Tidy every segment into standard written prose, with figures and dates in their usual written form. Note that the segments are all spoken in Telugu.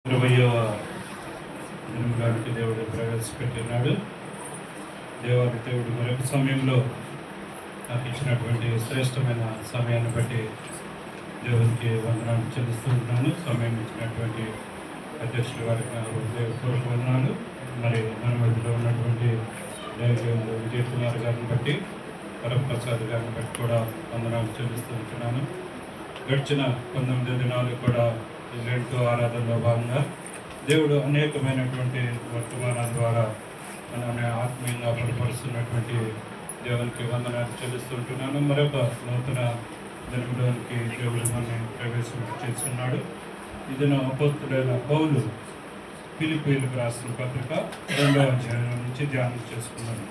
20వ దినంలోనికి దేవుడు ప్రవేశపెట్టినాడు. దేవాది దేవుడు మరొక సమయంలో నాకు ఇచ్చినటువంటి శ్రేష్టమైన సమయాన్ని బట్టి దేవునికి వందనాలు చెల్లిస్తూ ఉన్నాను. సమయం ఇచ్చినటువంటి అధ్యక్షుల వారికి నా హృదయపూర్వక వందనాలు. మరి మన మధ్యలో ఉన్నటువంటి దేవుడు విజయ్ కుమార్ గారిని బట్టి, వరప్రసాద్ గారిని బట్టి కూడా వందనాలు చెల్లిస్తూ ఉంటున్నాను. గడిచిన 19 దినాలు కూడా లెంట్ ఆరాధనలో భాగంగా దేవుడు అనేకమైనటువంటి వర్తమానాల ద్వారా మనల్ని ఆత్మీయంగా బలపరుస్తున్నటువంటి దేవునికి వందనాలు చెల్లిస్తుంటున్నాను. మరొక నూతన దినంలోనికి దేవుడు మనల్ని ప్రవేశించేస్తున్నాడు. ఈ దిన అపోస్తులైన పౌలు ఫిలిప్పీయులకు రాసిన పత్రిక 2వ అధ్యాయం నుంచి ధ్యానం చేసుకున్నాను.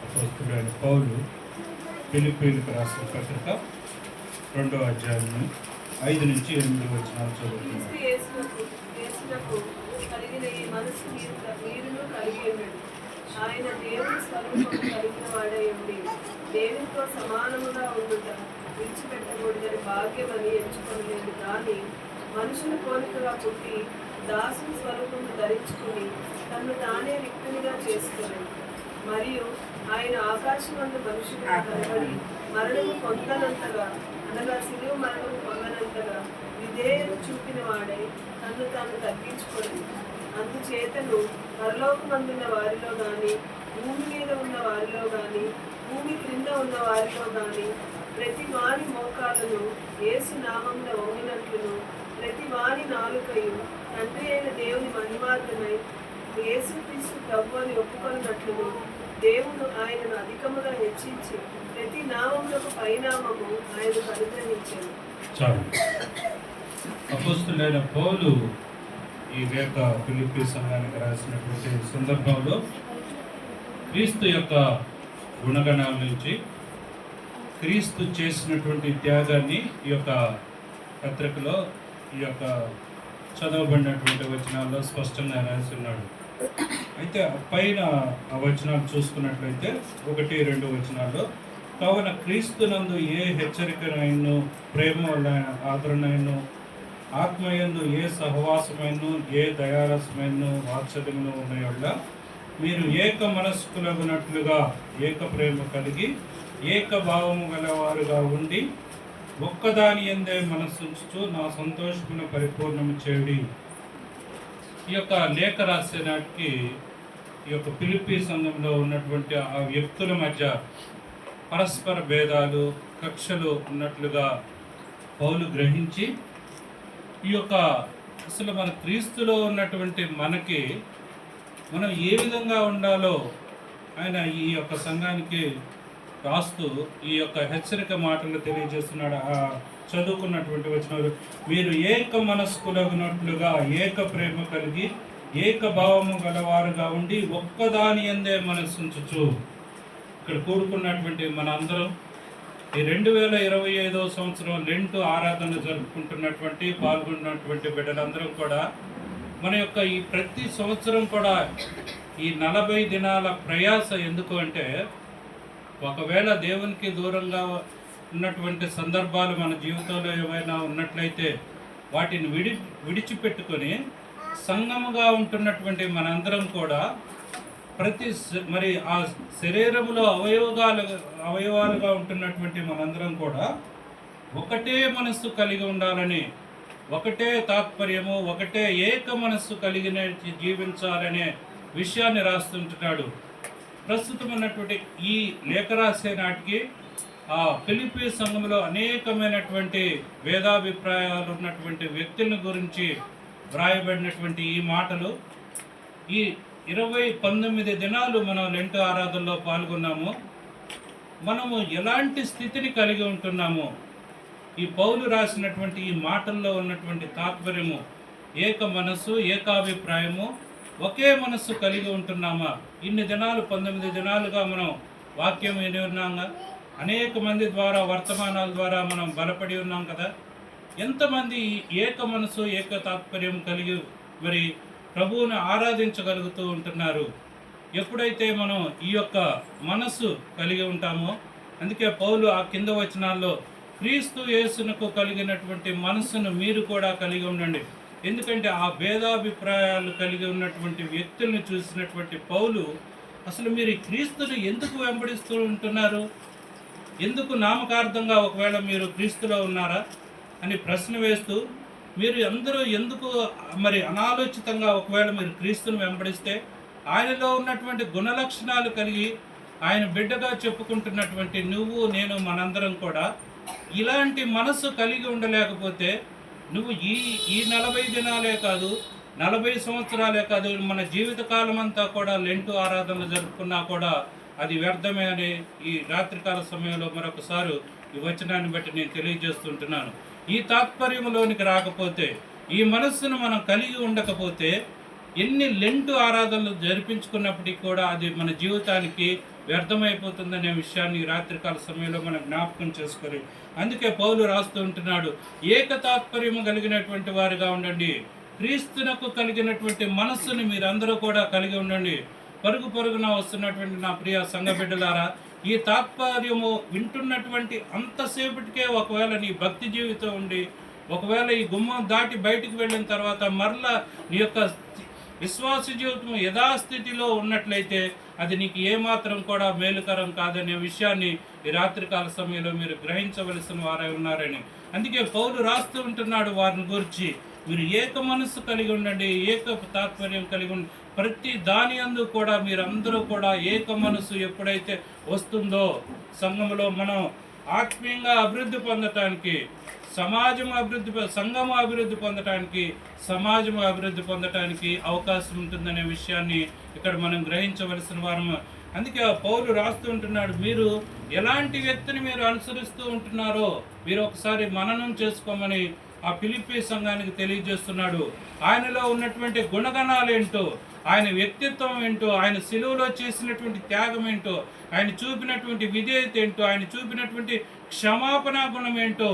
అపోస్తులైన పౌలు ఫిలిప్పీయులకు రాసిన పత్రిక 2వ అధ్యాయం 5 నుంచి 8 వచనాలు చదువుతున్నాను. ఆయన దేవుని స్వరూపము కలిగిన వాడై ఉండి దేవునితో సమానముగా ఉండుట విడిచిపెట్టకూడదని భాగ్యమని ఎంచుకోలేదు. కానీ మనుషుల పోలికగా పుట్టి దాసుని స్వరూపము ధరించుకుని తను తానే రిక్తునిగా చేసుకోలేదు. మరియు ఆయన ఆకాశమందు మనుషులుగా కనబడి మరణము పొందనంతగా, అనగా శిలువ మరణము పొందనంతగా విధేయత చూపిన వాడై తను తాను తగ్గించుకోలేదు. అందుచేతను పరలోకమందున్న వారిలో గాని, భూమి మీద ఉన్న వారిలో గాని, భూమి క్రింద ఉన్న వారిలో గాని ప్రతి వారి మోకాలను యేసు నామమున వంగినట్లును, ప్రతి వారి నాలుకయు తండ్రి అయిన దేవుని మహిమార్థమై యేసుక్రీస్తు ప్రభువు అని ఒప్పుకొన్నట్లును దేవుడు ఆయనను అధికముగా హెచ్చించి ప్రతి నామములకు పైనామము ఆయనకు అనుగ్రహించాడు. చాలు. అపోస్తులైన పౌలు ఈ లేఖ ఫిలిప్పీ సంఘానికి రాసినటువంటి సందర్భంలో క్రీస్తు యొక్క గుణగణాల నుంచి, క్రీస్తు చేసినటువంటి త్యాగాన్ని ఈ యొక్క పత్రికలో, ఈ యొక్క చదవబడినటువంటి వచనాల్లో స్పష్టంగా రాసి ఉన్నాడు. అయితే పైన ఆ వచనాలు చూసుకున్నట్లయితే 1-2 వచనాల్లో, కావున క్రీస్తునందు ఏ హెచ్చరికనైను, ప్రేమ వల్ల ఆదరణైను, ఆత్మయందు ఏ సహవాసమైను, ఏ దయారసమైన వాత్సల్యమును ఉన్నాయొల్ల మీరు ఏక మనస్కులగునట్లుగా ఏక ప్రేమ కలిగి ఏక భావము గలవారుగా ఉండి ఒక్కదాని యందే మనస్సుంచుతూ నా సంతోషమును పరిపూర్ణము చేయుడి. ఈ యొక్క లేఖ రాసే నాటికి ఈ యొక్క ఫిలిప్పీ సంఘంలో ఉన్నటువంటి ఆ వ్యక్తుల మధ్య పరస్పర భేదాలు, కక్షలు ఉన్నట్లుగా పౌలు గ్రహించి, ఈ యొక్క అసలు మన క్రీస్తులో ఉన్నటువంటి మనకి మనం ఏ విధంగా ఉండాలో ఆయన ఈ యొక్క సంఘానికి రాస్తూ ఈ యొక్క హెచ్చరిక మాటలు తెలియజేస్తున్నాడు. ఆ చదువుకున్నటువంటి వచనాలు, మీరు ఏక మనస్కులగునట్లుగా ఏక ప్రేమ కలిగి ఏక భావము గలవారుగా ఉండి ఒక్కదాని యందే మనస్సుంచుచు. ఇక్కడ కూడుకున్నటువంటి మన అందరం ఈ 2025వ సంవత్సరం లెంటు ఆరాధన జరుపుకుంటున్నటువంటి, పాల్గొన్నటువంటి బిడ్డలందరం కూడా మన యొక్క ఈ ప్రతి సంవత్సరం కూడా ఈ 40 దినాల ప్రయాస ఎందుకు అంటే, ఒకవేళ దేవునికి దూరంగా ఉన్నటువంటి సందర్భాలు మన జీవితంలో ఏమైనా ఉన్నట్లయితే వాటిని విడిచిపెట్టుకొని సంఘముగా ఉంటున్నటువంటి మనందరం కూడా మరి ఆ శరీరంలో అవయవాలుగా ఉంటున్నటువంటి మనందరం కూడా ఒకటే మనస్సు కలిగి ఉండాలని, ఒకటే తాత్పర్యము, ఒకటే ఏక మనస్సు కలిగిన జీవించాలనే విషయాన్ని రాస్తుంటున్నాడు. ప్రస్తుతం ఉన్నటువంటి ఈ లేఖ రాసే నాటికి ఆ ఫిలిప్పీ సంఘంలో అనేకమైనటువంటి వేదాభిప్రాయాలు ఉన్నటువంటి వ్యక్తుల గురించి వ్రాయబడినటువంటి ఈ మాటలు, ఈ 19 దినాలు మనం లెంటు ఆరాధనలో పాల్గొన్నాము. మనము ఎలాంటి స్థితిని కలిగి ఉంటున్నాము, ఈ పౌలు రాసినటువంటి ఈ మాటల్లో ఉన్నటువంటి తాత్పర్యము, ఏక మనస్సు, ఏకాభిప్రాయము, ఒకే మనస్సు కలిగి ఉంటున్నామా? ఇన్ని దినాలు 19 దినాలుగా మనం వాక్యం విని ఉన్నాంగా, అనేక మంది ద్వారా వర్తమానాల ద్వారా మనం బలపడి ఉన్నాం కదా. ఎంతమంది ఏక మనసు, ఏక తాత్పర్యం కలిగి మరి ప్రభువుని ఆరాధించగలుగుతూ ఉంటున్నారు? ఎప్పుడైతే మనం ఈ యొక్క మనస్సు కలిగి ఉంటామో, అందుకే పౌలు ఆ కింద వచనాల్లో క్రీస్తు యేసునకు కలిగినటువంటి మనసును మీరు కూడా కలిగి ఉండండి. ఎందుకంటే ఆ భేదాభిప్రాయాలు కలిగి ఉన్నటువంటి వ్యక్తులను చూసినటువంటి పౌలు అసలు మీరు ఈ క్రీస్తుని ఎందుకు వెంబడిస్తూ ఉంటున్నారు, ఎందుకు నామకార్థంగా ఒకవేళ మీరు క్రీస్తులో ఉన్నారా అని ప్రశ్న వేస్తూ, మీరు అందరూ ఎందుకు మరి అనాలోచితంగా ఒకవేళ మీరు క్రీస్తుని వెంబడిస్తే ఆయనలో ఉన్నటువంటి గుణలక్షణాలు కలిగి ఆయన బిడ్డగా చెప్పుకుంటున్నటువంటి నువ్వు నేను మనందరం కూడా ఇలాంటి మనసు కలిగి ఉండలేకపోతే నువ్వు ఈ ఈ 40 దినాలే కాదు, 40 సంవత్సరాలే కాదు, మన జీవితకాలం అంతా కూడా లెంటు ఆరాధనలు జరుపుకున్నా కూడా అది వ్యర్థమే అని ఈ రాత్రికాల సమయంలో మరొకసారి ఈ వచనాన్ని బట్టి నేను తెలియజేస్తుంటున్నాను. ఈ తాత్పర్యంలోనికి రాకపోతే, ఈ మనస్సును మనం కలిగి ఉండకపోతే ఎన్ని లెంటు ఆరాధనలు జరిపించుకున్నప్పటికీ కూడా అది మన జీవితానికి వ్యర్థమైపోతుందనే విషయాన్ని రాత్రికాల సమయంలో మనం జ్ఞాపకం చేసుకొని, అందుకే పౌలు రాస్తూ ఉంటున్నాడు, ఏకతాత్పర్యము కలిగినటువంటి వారిగా ఉండండి, క్రీస్తునకు కలిగినటువంటి మనస్సుని మీరందరూ కూడా కలిగి ఉండండి. పరుగు పరుగున వస్తున్నటువంటి నా ప్రియ సంఘ బిడ్డలారా, ఈ తాత్పర్యము వింటున్నటువంటి అంతసేపటికే ఒకవేళ నీ భక్తి జీవితం ఉండి, ఒకవేళ ఈ గుమ్మం దాటి బయటికి వెళ్ళిన తర్వాత మరలా నీ యొక్క విశ్వాస జీవితం యథాస్థితిలో ఉన్నట్లయితే అది నీకు ఏమాత్రం కూడా మేలుకరం కాదనే విషయాన్ని ఈ రాత్రికాల సమయంలో మీరు గ్రహించవలసిన వారై ఉన్నారని. అందుకే పౌలు రాస్తూ ఉంటున్నాడు వారిని గురించి, మీరు ఏక మనస్సు కలిగి ఉండండి, ఏక తాత్పర్యం కలిగి ఉండండి. ప్రతి దాని అందు కూడా మీరందరూ కూడా ఏక మనస్సు ఎప్పుడైతే వస్తుందో సంఘంలో మనం ఆత్మీయంగా అభివృద్ధి పొందటానికి, సంఘం అభివృద్ధి పొందటానికి, సమాజం అభివృద్ధి పొందటానికి అవకాశం ఉంటుందనే విషయాన్ని ఇక్కడ మనం గ్రహించవలసిన వారము. అందుకే పౌలు రాస్తూ ఉంటున్నాడు, మీరు ఎలాంటి వ్యక్తిని మీరు అనుసరిస్తూ ఉంటున్నారో మీరు ఒకసారి మననం చేసుకోమని ఆ ఫిలిప్పీ సంఘానికి తెలియజేస్తున్నాడు. ఆయనలో ఉన్నటువంటి గుణగణాలు ఏంటో, ఆయన వ్యక్తిత్వం ఏంటో, ఆయన సిలువలో చేసినటువంటి త్యాగం ఏంటో, ఆయన చూపినటువంటి విధేయత ఏంటో, ఆయన చూపినటువంటి క్షమాపణ గుణం ఏంటో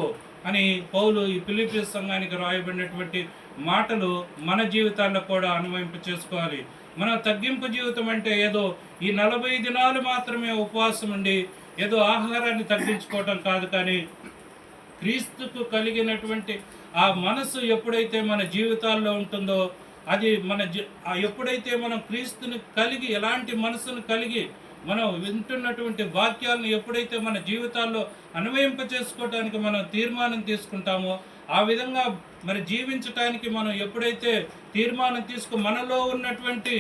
అని పౌలు ఈ ఫిలిప్పీ సంఘానికి రాయబడినటువంటి మాటలు మన జీవితాల్లో కూడా అన్వయింప చేసుకోవాలి. మన తగ్గింపు జీవితం అంటే ఏదో ఈ 40 దినాలు మాత్రమే ఉపవాసం ఉండి ఏదో ఆహారాన్ని తగ్గించుకోవటం కాదు, కానీ క్రీస్తుకు కలిగినటువంటి ఆ మనసు ఎప్పుడైతే మన జీవితాల్లో ఉంటుందో, అది ఎప్పుడైతే మనం క్రీస్తుని కలిగి, ఎలాంటి మనసును కలిగి మనం వింటున్నటువంటి వాక్యాలను ఎప్పుడైతే మన జీవితాల్లో అన్వయింప చేసుకోవటానికి మనం తీర్మానం తీసుకుంటామో, ఆ విధంగా మరి జీవించటానికి మనం ఎప్పుడైతే తీర్మానం మనలో ఉన్నటువంటి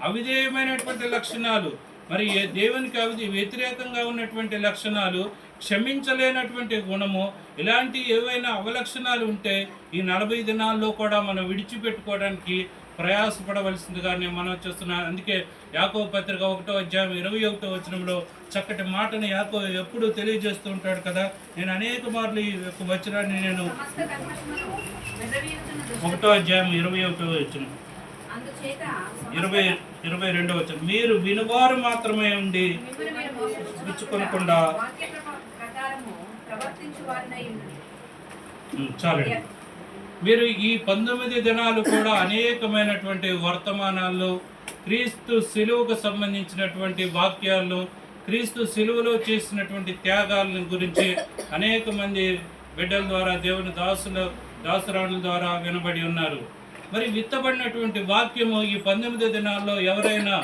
అవిధేయమైనటువంటి లక్షణాలు, మరి దేవునికి వ్యతిరేకంగా ఉన్నటువంటి లక్షణాలు, క్షమించలేనటువంటి గుణము, ఇలాంటి ఏవైనా అవలక్షణాలు ఉంటే ఈ 40 దినాల్లో కూడా మనం విడిచిపెట్టుకోవడానికి ప్రయాసపడవలసిందిగా నేను మనం చూస్తున్నాను. అందుకే యాకోబు పత్రిక 1వ అధ్యాయం 21వ వచనంలో చక్కటి మాటను యాకోబు ఎప్పుడు తెలియజేస్తూ ఉంటాడు కదా. నేను అనేక మార్లు ఈ యొక్క వచనాన్ని నేను 1వ అధ్యాయం 21వ వచనం 22వ వచనం, మీరు వినువారు మాత్రమే ఉండి పుచ్చుకొనకుండా. చాలండి. మీరు ఈ 19 దినాలు కూడా అనేకమైనటువంటి వర్తమానాల్లో క్రీస్తు శిలువకు సంబంధించినటువంటి వాక్యాలను, క్రీస్తు శిలువలో చేసినటువంటి త్యాగాలను గురించి అనేక మంది బిడ్డల ద్వారా, దేవుని దాసురాణుల ద్వారా వినబడి ఉన్నారు. మరి విత్తబడినటువంటి వాక్యము ఈ 19 దినాల్లో ఎవరైనా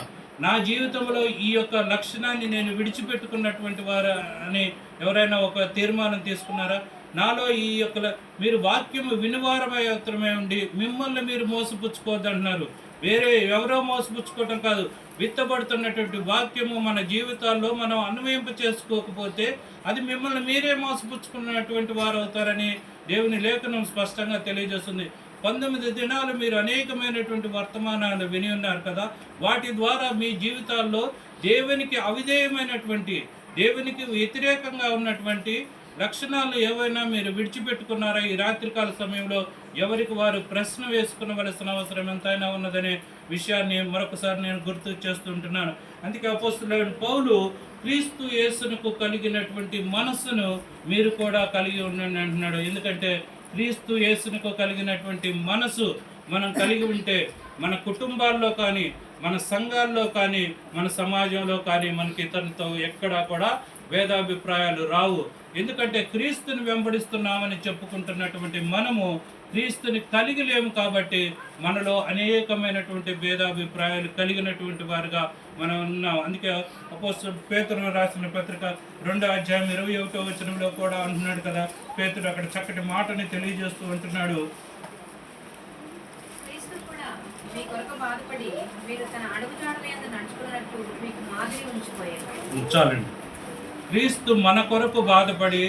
నా జీవితంలో ఈ యొక్క లక్షణాన్ని నేను విడిచిపెట్టుకున్నటువంటి వారు అని ఎవరైనా ఒక తీర్మానం తీసుకున్నారా? నాలో ఈ యొక్క మీరు వాక్యము వినువారమై మాత్రమే ఉండి మిమ్మల్ని మీరు మోసపుచ్చుకోవద్దు అంటున్నారు. వేరే ఎవరో మోసపుచ్చుకోవటం కాదు, విత్తబడుతున్నటువంటి వాక్యము మన జీవితాల్లో మనం అన్వయింప చేసుకోకపోతే అది మిమ్మల్ని మీరే మోసపుచ్చుకున్నటువంటి వారు అవుతారని దేవుని లేఖనం స్పష్టంగా తెలియజేస్తుంది. 19 దినాలు మీరు అనేకమైనటువంటి వర్తమానాలు విని ఉన్నారు కదా. వాటి ద్వారా మీ జీవితాల్లో దేవునికి అవిధేయమైనటువంటి, దేవునికి వ్యతిరేకంగా ఉన్నటువంటి లక్షణాలు ఏవైనా మీరు విడిచిపెట్టుకున్నారా? ఈ రాత్రికాల సమయంలో ఎవరికి వారు ప్రశ్న వేసుకునవలసిన అవసరం ఎంతైనా ఉన్నదనే విషయాన్ని మరొకసారి నేను గుర్తు చేస్తుంటున్నాను. అందుకే అపోస్తలుడైన పౌలు క్రీస్తు యేసునకు కలిగినటువంటి మనస్సును మీరు కూడా కలిగి ఉండండి అంటున్నాడు. ఎందుకంటే క్రీస్తు యేసునకు కలిగినటువంటి మనసు మనం కలిగి ఉంటే మన కుటుంబాల్లో కానీ, మన సంఘాల్లో కానీ, మన సమాజంలో కానీ మనకి ఇతరులతో ఎక్కడా కూడా భేదాభిప్రాయాలు రావు. ఎందుకంటే క్రీస్తుని వెంబడిస్తున్నామని చెప్పుకుంటున్నటువంటి మనము క్రీస్తుని కలిగి లేము కాబట్టి మనలో అనేకమైనటువంటి భేదాభిప్రాయాలు కలిగినటువంటి వారుగా మనం ఉన్నాం. అందుకే అపోస్తలుడు పేతురు రాసిన పత్రిక 2:21 కూడా అంటున్నాడు కదా, పేతురు అక్కడ చక్కటి మాటని తెలియజేస్తూ ఉంటున్నాడు. మీ కొరకు బాధపడి మీరు తన అడుగుజాడలందు నడుచుకున్నట్టు మీకు మాదిరి ఉంచాలండి. క్రీస్తు మన కొరకు బాధపడి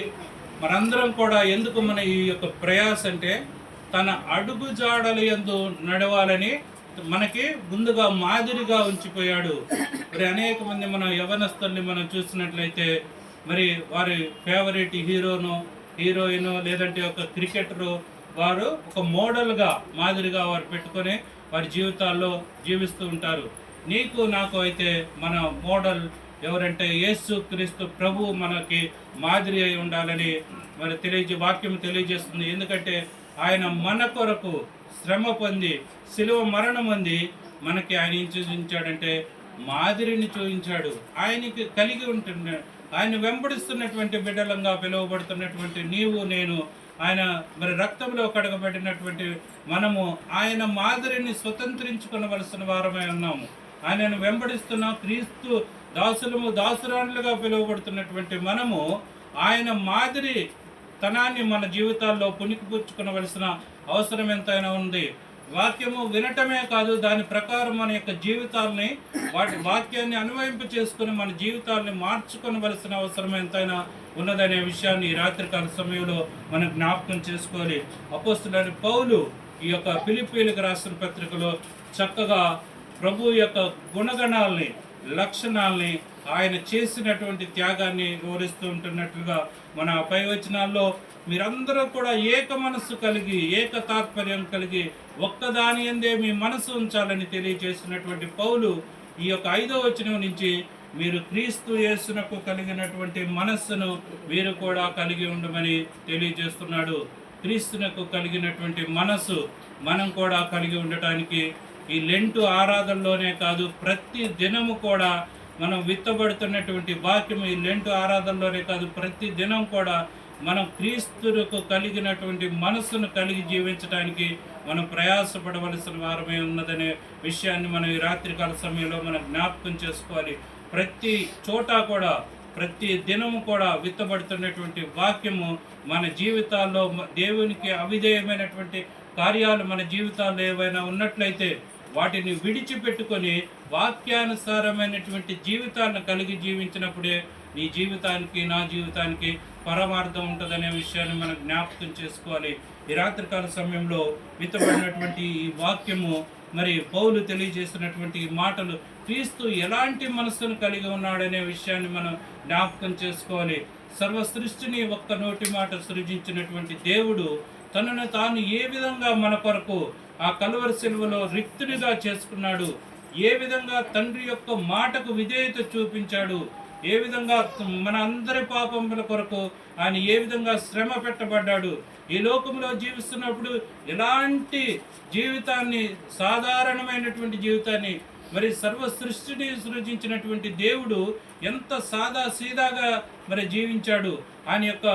మనందరం కూడా ఎందుకు మన ఈ యొక్క ప్రయాస అంటే తన అడుగు జాడల యందు నడవాలని మనకి ముందుగా మాదిరిగా ఉంచిపోయాడు. మరి అనేక మంది మన యవనస్తుల్ని మనం చూసినట్లయితే మరి వారి ఫేవరెట్ హీరోయిన్ లేదంటే ఒక క్రికెటరు వారు ఒక మోడల్గా మాదిరిగా వారు పెట్టుకొని వారి జీవితాల్లో జీవిస్తూ ఉంటారు. నీకు నాకు అయితే మన మోడల్ ఎవరంటే యేసు క్రీస్తు ప్రభు మనకి మాదిరి అయి ఉండాలని మరి వాక్యం తెలియజేస్తుంది. ఎందుకంటే ఆయన మన కొరకు శ్రమ పొంది శిలువ మరణం పొంది మనకి ఆయన ఏం చూపించాడంటే మాదిరిని చూపించాడు. ఆయనకి కలిగి ఉంటున్నాడు. ఆయన వెంబడిస్తున్నటువంటి బిడ్డలంగా పిలువబడుతున్నటువంటి నీవు నేను ఆయన మరి రక్తంలో కడగబడినటువంటి మనము ఆయన మాదిరిని స్వతంత్రించుకొనవలసిన వారమై ఉన్నాము. ఆయనను వెంబడిస్తున్న క్రీస్తు దాసురాణులుగా పిలువబడుతున్నటువంటి మనము ఆయన మాదిరి తనాన్ని మన జీవితాల్లో పుణికిపుచ్చుకొనవలసిన అవసరం ఎంతైనా ఉంది. వాక్యము వినటమే కాదు, దాని ప్రకారం మన యొక్క జీవితాలని వాక్యాన్ని అన్వయింప చేసుకుని మన జీవితాలని మార్చుకొనవలసిన అవసరం ఎంతైనా ఉన్నదనే విషయాన్ని ఈ రాత్రికాల సమయంలో మనం జ్ఞాపకం చేసుకోవాలి. అపోస్తలుడైన పౌలు ఈ యొక్క ఫిలిప్పీయులకు రాసిన పత్రికలో చక్కగా ప్రభు యొక్క గుణగణాలని లక్షణాలని ఆయన చేసినటువంటి త్యాగాన్ని వివరిస్తూ ఉంటున్నట్లుగా మన పై వచనాల్లో మీరందరూ కూడా ఏక మనస్సు కలిగి ఏక తాత్పర్యం కలిగి ఒక్కదాని యందే మీ మనసు ఉంచాలని తెలియజేసినటువంటి పౌలు ఈ యొక్క 5వ వచనం నుంచి మీరు క్రీస్తు యేసునకు కలిగినటువంటి మనస్సును మీరు కూడా కలిగి ఉండమని తెలియజేస్తున్నాడు. క్రీస్తునకు కలిగినటువంటి మనస్సు మనం కూడా కలిగి ఉండటానికి ఈ లెంటు ఆరాధనలోనే కాదు, ప్రతి దినము కూడా మనం విత్తబడుతున్నటువంటి వాక్యము ఈ లెంటు ఆరాధనలోనే కాదు, ప్రతి దినం కూడా మనం క్రీస్తుకు కలిగినటువంటి మనస్సును కలిగి జీవించడానికి మనం ప్రయాసపడవలసిన వారమే ఉన్నదనే విషయాన్ని మనం ఈ రాత్రికాల సమయంలో మనం జ్ఞాపకం చేసుకోవాలి. ప్రతి చోట కూడా ప్రతి దినము కూడా విత్తబడుతున్నటువంటి వాక్యము మన జీవితాల్లో దేవునికి అవిధేయమైనటువంటి కార్యాలు మన జీవితాల్లో ఏవైనా ఉన్నట్లయితే వాటిని విడిచిపెట్టుకొని వాక్యానుసారమైనటువంటి జీవితాన్ని కలిగి జీవించినప్పుడే నీ జీవితానికి నా జీవితానికి పరమార్థం ఉంటుందనే విషయాన్ని మనం జ్ఞాపకం చేసుకోవాలి. ఈ రాత్రికాల సమయంలో విత్తబడినటువంటి ఈ వాక్యము మరి పౌలు తెలియజేసినటువంటి ఈ మాటలు క్రీస్తు ఎలాంటి మనస్సును కలిగి ఉన్నాడనే విషయాన్ని మనం జ్ఞాపకం చేసుకోవాలి. సర్వ సృష్టిని ఒక్క నోటి మాట సృజించినటువంటి దేవుడు తనను తాను ఏ విధంగా మన కొరకు ఆ కలువరి శిలువలో రిక్తునిగా చేసుకున్నాడు, ఏ విధంగా తండ్రి యొక్క మాటకు విధేయత చూపించాడు, ఏ విధంగా మన అందరి పాపముల కొరకు ఆయన ఏ విధంగా శ్రమ పెట్టబడ్డాడు, ఈ లోకంలో జీవిస్తున్నప్పుడు ఎలాంటి జీవితాన్ని సాధారణమైనటువంటి జీవితాన్ని మరి సర్వ సృష్టిని సృజించినటువంటి దేవుడు ఎంత సాదా సీదాగా మరి జీవించాడు. ఆయన యొక్క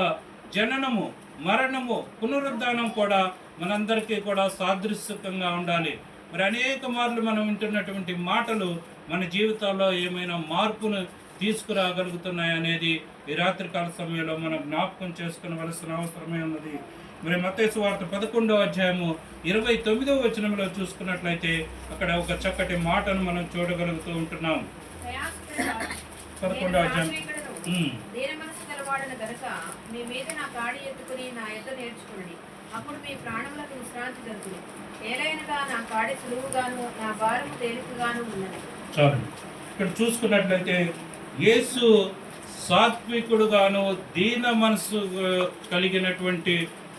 జననము మరణము పునరుద్ధానం కూడా మనందరికీ కూడా సాదృశ్యంగా ఉండాలి. మరి అనేక మార్లు మనం వింటున్నటువంటి మాటలు మన జీవితాల్లో ఏమైనా మార్పును తీసుకురాగలుగుతున్నాయనేది ఈ రాత్రికాల సమయంలో మనం జ్ఞాపకం చేసుకునవలసిన అవసరమే ఉన్నది. మరి మత్తయి సువార్త 11వ అధ్యాయము 29వ వచనంలో చూసుకున్నట్లయితే అక్కడ ఒక చక్కటి మాటను మనం చూడగలుగుతూ ఉంటున్నాం. 11వ అధ్యాయం మీ మీద నా కాడి ఎత్తుకుని నా యొద్ద నేర్చుకోండి, అప్పుడు మీ ప్రాణములకు విశ్రాంతి దొరుకుతుంది. ఏలైనగా నా కాడి సులువుగాను నా భారము తేలికగాను ఉన్నది. చాలు. ఇక్కడ చూసుకున్నట్లయితే యేసు సాత్వికుడుగాను దీన మనసు కలిగినటువంటి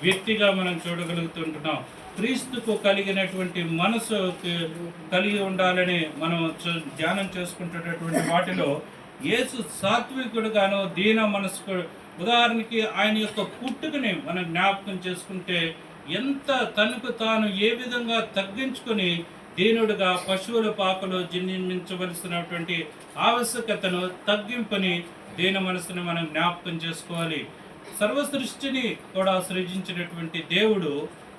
వ్యక్తిగా మనం చూడగలుగుతుంటున్నాం. క్రీస్తుకు కలిగినటువంటి మనసు కలిగి ఉండాలని మనం ధ్యానం చేసుకుంటున్నటువంటి వాటిలో యేసు సాత్వికుడుగాను దీన మనసు. ఉదాహరణకి ఆయన యొక్క పుట్టుకని మనం జ్ఞాపకం చేసుకుంటే ఎంత తనకు తాను ఏ విధంగా తగ్గించుకొని దీనుడుగా పశువుల పాకలో జన్మించవలసినటువంటి ఆవశ్యకతను తగ్గింపుని దీన మనసుని మనం జ్ఞాపకం చేసుకోవాలి. సర్వ సృష్టిని కూడా సృజించినటువంటి దేవుడు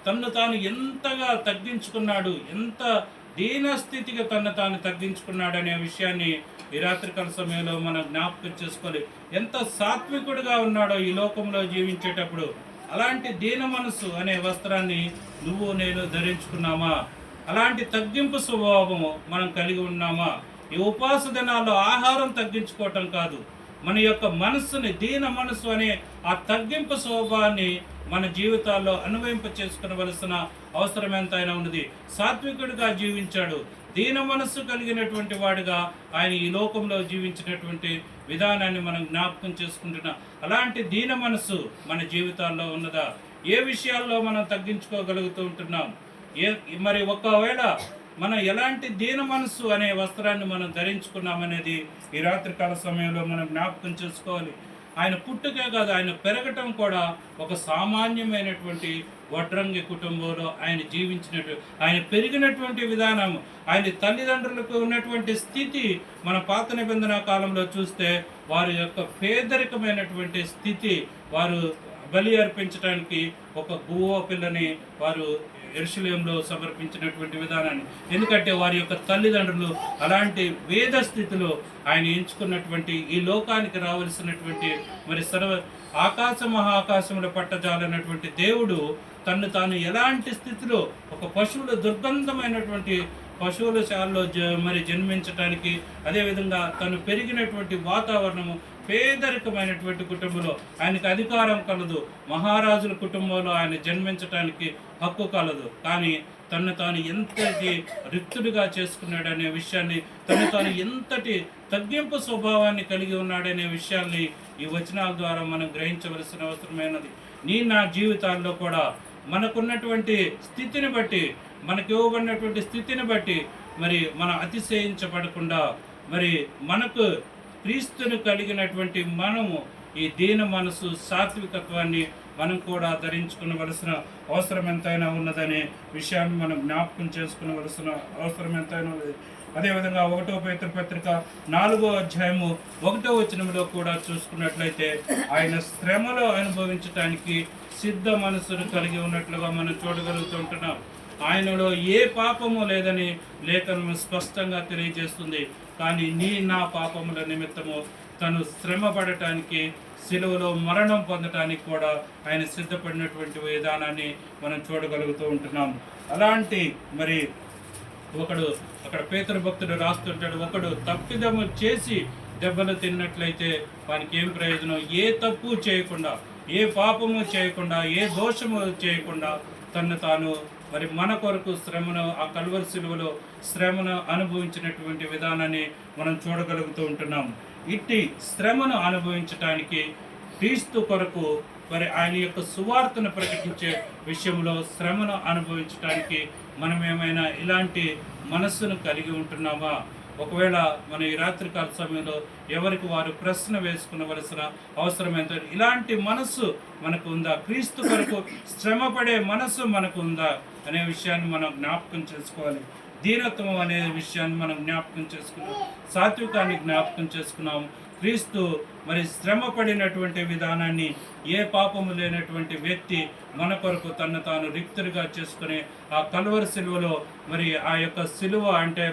తన్ను తాను ఎంతగా తగ్గించుకున్నాడు, ఎంత దీనస్థితిగా తను తాను తగ్గించుకున్నాడు అనే విషయాన్ని ఈ రాత్రికాల సమయంలో మనం జ్ఞాపకం చేసుకోవాలి. ఎంత సాత్వికుడిగా ఉన్నాడో ఈ లోకంలో జీవించేటప్పుడు. అలాంటి దీన మనసు అనే వస్త్రాన్ని నువ్వు నేను ధరించుకున్నామా? అలాంటి తగ్గింపు స్వభావము మనం కలిగి ఉన్నామా? ఈ ఉపవాస దినాల్లో ఆహారం తగ్గించుకోవటం కాదు, మన యొక్క మనస్సుని, దీన మనసు అనే ఆ తగ్గింపు స్వభావాన్ని మన జీవితాల్లో అన్వయింప చేసుకునవలసిన అవసరం ఎంతైనా ఉన్నది. సాత్వికుడిగా జీవించాడు, దీన మనస్సు కలిగినటువంటి వాడిగా ఆయన ఈ లోకంలో జీవించినటువంటి విధానాన్ని మనం జ్ఞాపకం చేసుకుంటున్నాం. అలాంటి దీన మనస్సు మన జీవితాల్లో ఉన్నదా? ఏ విషయాల్లో మనం తగ్గించుకోగలుగుతూ ఉంటున్నాం? మరి ఒకవేళ మనం ఎలాంటి దీన మనస్సు అనే వస్త్రాన్ని మనం ధరించుకున్నామనేది ఈ రాత్రికాల సమయంలో మనం జ్ఞాపకం చేసుకోవాలి. ఆయన పుట్టుకే కాదు, ఆయన పెరగటం కూడా ఒక సామాన్యమైనటువంటి వడ్రంగి కుటుంబంలో ఆయన జీవించినట్టు, ఆయన పెరిగినటువంటి విధానం, ఆయన తల్లిదండ్రులకు ఉన్నటువంటి స్థితి మన పాత నిబంధన కాలంలో చూస్తే వారి యొక్క పేదరికమైనటువంటి స్థితి, వారు బలి అర్పించడానికి ఒక గువ్వ పిల్లని వారు యెరూషలేములో సమర్పించినటువంటి విధానాన్ని, ఎందుకంటే వారి యొక్క తల్లిదండ్రులు అలాంటి వేద స్థితిలో ఆయన ఎంచుకున్నటువంటి ఈ లోకానికి రావలసినటువంటి మరి ఆకాశ మహాకాశముల పట్టజాలన్నటువంటి దేవుడు తన్ను తాను ఎలాంటి స్థితిలో ఒక పశువుల దుర్గంధమైనటువంటి పశువుల శాలలో మరి జన్మించటానికి, అదేవిధంగా తను పెరిగినటువంటి వాతావరణము పేదరికమైనటువంటి కుటుంబంలో ఆయనకు అధికారం కలదు, మహారాజుల కుటుంబంలో ఆయన జన్మించటానికి హక్కు కలదు. కానీ తను తాను ఎంతటి రిక్తుడిగా చేసుకున్నాడనే విషయాన్ని, తను తాను ఎంతటి తగ్గింపు స్వభావాన్ని కలిగి ఉన్నాడనే విషయాన్ని ఈ వచనాల ద్వారా మనం గ్రహించవలసిన అవసరమైనది. నా జీవితాల్లో కూడా మనకున్నటువంటి స్థితిని బట్టి, మనకు ఇవ్వబడినటువంటి స్థితిని బట్టి మరి మనం అతిశయించబడకుండా, మరి మనకు క్రీస్తుని కలిగినటువంటి మనము ఈ దీన మనసు, సాత్వికత్వాన్ని మనం కూడా ధరించుకునవలసిన అవసరం ఎంతైనా ఉన్నదనే విషయాన్ని మనం జ్ఞాపకం చేసుకునవలసిన అవసరం ఎంతైనా ఉన్నది. అదేవిధంగా 1వ పేతురు పత్రిక 4వ అధ్యాయము 1వ వచనంలో కూడా చూసుకున్నట్లయితే ఆయన శ్రమలో అనుభవించటానికి సిద్ధ మనసును కలిగి ఉన్నట్లుగా మనం చూడగలుగుతుంటున్నాం. ఆయనలో ఏ పాపము లేదని లేఖనం స్పష్టంగా తెలియజేస్తుంది. కానీ నా పాపముల నిమిత్తము తను శ్రమ పడటానికి, సిలువలో మరణం పొందటానికి కూడా ఆయన సిద్ధపడినటువంటి విధానాన్ని మనం చూడగలుగుతూ ఉంటున్నాం. అలాంటి మరి ఒకడు అక్కడ పేతురు భక్తుడు రాస్తుంటాడు, ఒకడు తప్పిదము చేసి దెబ్బలు తిన్నట్లయితే వానికి ఏం ప్రయోజనం? ఏ తప్పు చేయకుండా, ఏ పాపము చేయకుండా, ఏ దోషము చేయకుండా తను తాను మరి మన కొరకు శ్రమను, ఆ కల్వరి సిలువలో శ్రమను అనుభవించినటువంటి విధానాన్ని మనం చూడగలుగుతూ ఉంటున్నాం. ఇట్టి శ్రమను అనుభవించటానికి, క్రీస్తు కొరకు మరి ఆయన యొక్క సువార్తను ప్రకటించే విషయంలో శ్రమను అనుభవించడానికి మనం ఏమైనా ఇలాంటి మనస్సును కలిగి ఉంటున్నామా? ఒకవేళ మన ఈ రాత్రికాల సమయంలో ఎవరికి వారు ప్రశ్న వేసుకునవలసిన అవసరం ఎంత? ఇలాంటి మనస్సు మనకు ఉందా? క్రీస్తు కొరకు శ్రమ పడే మనస్సు మనకు ఉందా అనే విషయాన్ని మనం జ్ఞాపకం చేసుకోవాలి. దీనత్వం అనే విషయాన్ని మనం జ్ఞాపకం చేసుకున్నాం, సాత్వికాన్ని జ్ఞాపకం చేసుకున్నాం. క్రీస్తు మరి శ్రమ పడినటువంటి విధానాన్ని, ఏ పాపము లేనటువంటి వ్యక్తి మన కొరకు తను తాను రిక్తుడిగా చేసుకుని ఆ కల్వరి సిలువలో మరి ఆ యొక్క సిలువ అంటే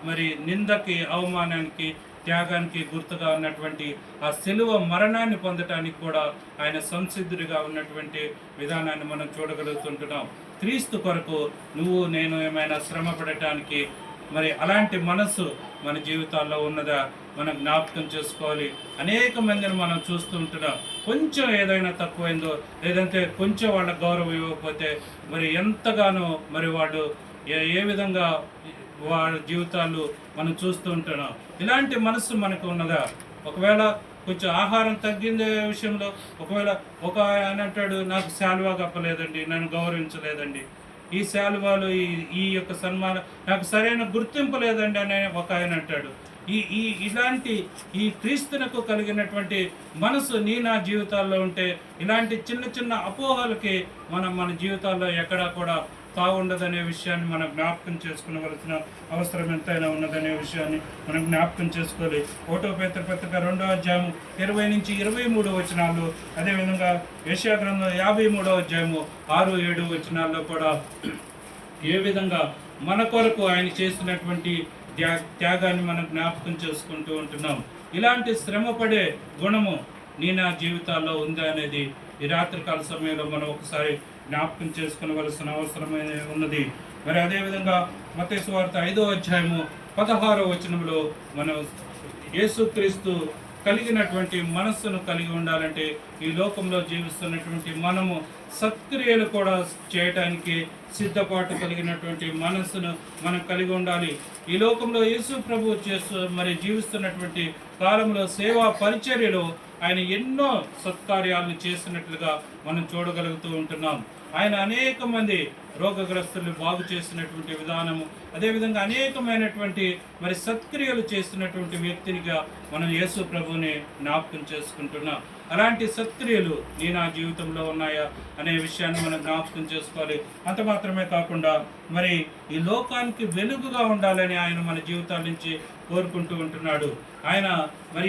మరి నిందకి, అవమానానికి, త్యాగానికి గుర్తుగా ఉన్నటువంటి ఆ సిలువ మరణాన్ని పొందటానికి కూడా ఆయన సంసిద్ధుడిగా ఉన్నటువంటి విధానాన్ని మనం చూడగలుగుతుంటున్నాం. క్రీస్తు కొరకు నువ్వు నేను ఏమైనా శ్రమ పడటానికి మరి అలాంటి మనసు మన జీవితాల్లో ఉన్నదా మనం జ్ఞాపకం చేసుకోవాలి. అనేక మందిని మనం చూస్తూ ఉంటున్నాం, కొంచెం ఏదైనా తక్కువైందో, లేదంటే కొంచెం వాళ్ళ గౌరవం ఇవ్వకపోతే మరి ఎంతగానో మరి వాళ్ళు ఏ విధంగా వాళ్ళ జీవితాలు మనం చూస్తూ ఉంటున్నాం. ఇలాంటి మనసు మనకు ఉన్నదా? ఒకవేళ కొంచెం ఆహారం తగ్గిందే విషయంలో ఒకవేళ ఒక ఆయన అంటాడు, నాకు శాలువా కప్పలేదండి, నన్ను గౌరవించలేదండి, ఈ శాలువాలు ఈ యొక్క సన్మానం నాకు సరైన గుర్తింపు లేదండి అని ఒక ఆయన అంటాడు. ఇలాంటి ఈ క్రీస్తునకు కలిగినటువంటి మనసు నా జీవితాల్లో ఉంటే ఇలాంటి చిన్న చిన్న అపోహలకి మన జీవితాల్లో ఎక్కడా కూడా తావుండదనే విషయాన్ని మనం జ్ఞాపకం చేసుకునవలసిన అవసరం ఎంతైనా ఉన్నదనే విషయాన్ని మనం జ్ఞాపకం చేసుకోవాలి. 1 పేతురు పత్రిక 2వ అధ్యాయము 20 నుంచి 23 వచనాలు, అదేవిధంగా యెషయా గ్రంథం 53వ అధ్యాయము 6-7 వచనాల్లో కూడా ఏ విధంగా మన కొరకు ఆయన చేసినటువంటి త్యాగాన్ని మనం జ్ఞాపకం చేసుకుంటూ ఉంటున్నాం. ఇలాంటి శ్రమపడే గుణము నా జీవితాల్లో ఉందా అనేది ఈ రాత్రికాల సమయంలో మనం ఒకసారి జ్ఞాపకం చేసుకునవలసిన అవసరమైన ఉన్నది. మరి అదేవిధంగా మత్తయి సువార్త 5వ అధ్యాయము 16వ వచనంలో మనం యేసుక్రీస్తు కలిగినటువంటి మనస్సును కలిగి ఉండాలంటే ఈ లోకంలో జీవిస్తున్నటువంటి మనము సత్క్రియలు కూడా చేయటానికి సిద్ధపాటు కలిగినటువంటి మనస్సును మనం కలిగి ఉండాలి. ఈ లోకంలో యేసు ప్రభు జీవిస్తున్నటువంటి కాలంలో సేవా పరిచర్యలో ఆయన ఎన్నో సత్కార్యాలను చేసినట్లుగా మనం చూడగలుగుతూ ఉంటున్నాం. ఆయన అనేక మంది రోగగ్రస్తులు బాగు చేసినటువంటి విధానము, అదేవిధంగా అనేకమైనటువంటి సత్క్రియలు చేసినటువంటి వ్యక్తినిగా మనం యేసు ప్రభుని జ్ఞాపకం చేసుకుంటున్నాం. అలాంటి సత్క్రియలు నా జీవితంలో ఉన్నాయా అనే విషయాన్ని మనం జ్ఞాపకం చేసుకోవాలి. అంత మాత్రమే కాకుండా ఈ లోకానికి వెలుగుగా ఉండాలని ఆయన మన జీవితాల నుంచి కోరుకుంటూ ఉంటున్నాడు. ఆయన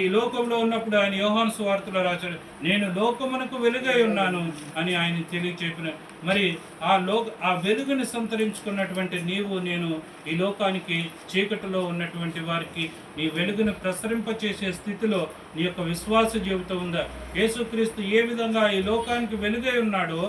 ఈ లోకంలో ఉన్నప్పుడు ఆయన యోహాను సువార్తలో రాశాడు, నేను లోకమునకు వెలుగై ఉన్నాను అని ఆయన తెలియచెప్పిన ఆ వెలుగుని సంతరించుకున్నటువంటి నీవు నేను ఈ లోకానికి చీకటిలో ఉన్నటువంటి వారికి నీ వెలుగును ప్రసరింపచేసే స్థితిలో నీ యొక్క విశ్వాస జీవితం ఉందా? యేసుక్రీస్తు ఏ విధంగా ఈ లోకానికి వెలుగై ఉన్నాడో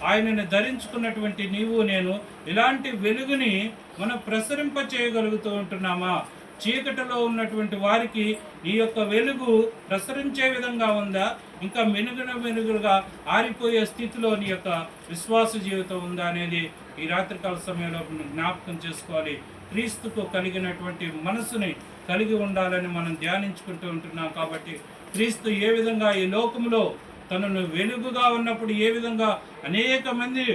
ఆయనను ధరించుకున్నటువంటి నీవు నేను ఇలాంటి వెలుగుని మనం ప్రసరింప చేయగలుగుతూ ఉంటున్నామా? చీకటిలో ఉన్నటువంటి వారికి నీ యొక్క వెలుగు ప్రసరించే విధంగా ఉందా? ఇంకా మెనుగుగా ఆరిపోయే స్థితిలో నీ యొక్క విశ్వాస జీవితం ఉందా అనేది ఈ రాత్రికాల సమయంలో జ్ఞాపకం చేసుకోవాలి. క్రీస్తుకు కలిగినటువంటి మనసుని కలిగి ఉండాలని మనం ధ్యానించుకుంటూ ఉంటున్నాం. కాబట్టి క్రీస్తు ఏ విధంగా ఈ లోకంలో తనను వెలుగుగా ఉన్నప్పుడు ఏ విధంగా అనేక మంది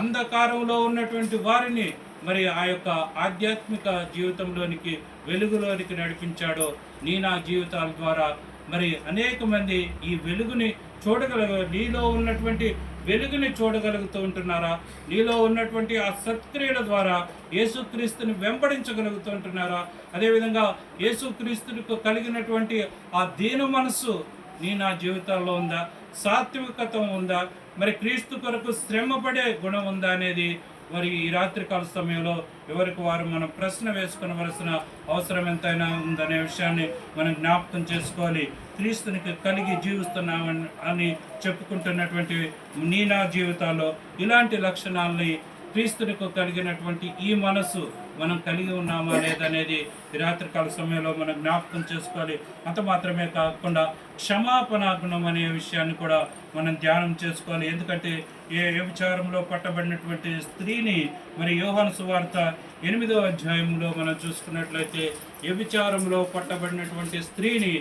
అంధకారంలో ఉన్నటువంటి వారిని ఆ యొక్క ఆధ్యాత్మిక జీవితంలోనికి వెలుగులోనికి నడిపించాడో నా జీవితాల ద్వారా అనేక మంది ఈ వెలుగుని నీలో ఉన్నటువంటి వెలుగుని చూడగలుగుతూ ఉంటున్నారా? నీలో ఉన్నటువంటి ఆ సత్క్రియల ద్వారా యేసుక్రీస్తుని వెంబడించగలుగుతూ ఉంటున్నారా? అదేవిధంగా యేసుక్రీస్తునికి కలిగినటువంటి ఆ దీన మనస్సు నా జీవితాల్లో ఉందా? సాత్వికత ఉందా? క్రీస్తు కొరకు శ్రమపడే గుణం ఉందా అనేది ఈ రాత్రికాల సమయంలో ఎవరికి వారు మనం ప్రశ్న వేసుకునవలసిన అవసరం ఎంతైనా ఉందనే విషయాన్ని మనం జ్ఞాపకం చేసుకోవాలి. క్రీస్తునికి కలిగి జీవిస్తున్నామని చెప్పుకుంటున్నటువంటి నా జీవితాల్లో ఇలాంటి లక్షణాలని క్రీస్తునికి కలిగినటువంటి ఈ మనసు మనం కలిగి ఉన్నామా లేదనేది ఈ రాత్రికాల సమయంలో మనం జ్ఞాపకం చేసుకోవాలి. అంత మాత్రమే కాకుండా క్షమాపణ గుణం అనే విషయాన్ని కూడా మనం ధ్యానం చేసుకోవాలి. ఎందుకంటే వ్యభిచారంలో పట్టబడినటువంటి స్త్రీని యోహాను సువార్త 8వ అధ్యాయంలో మనం చూసుకున్నట్లయితే వ్యభిచారంలో పట్టబడినటువంటి స్త్రీని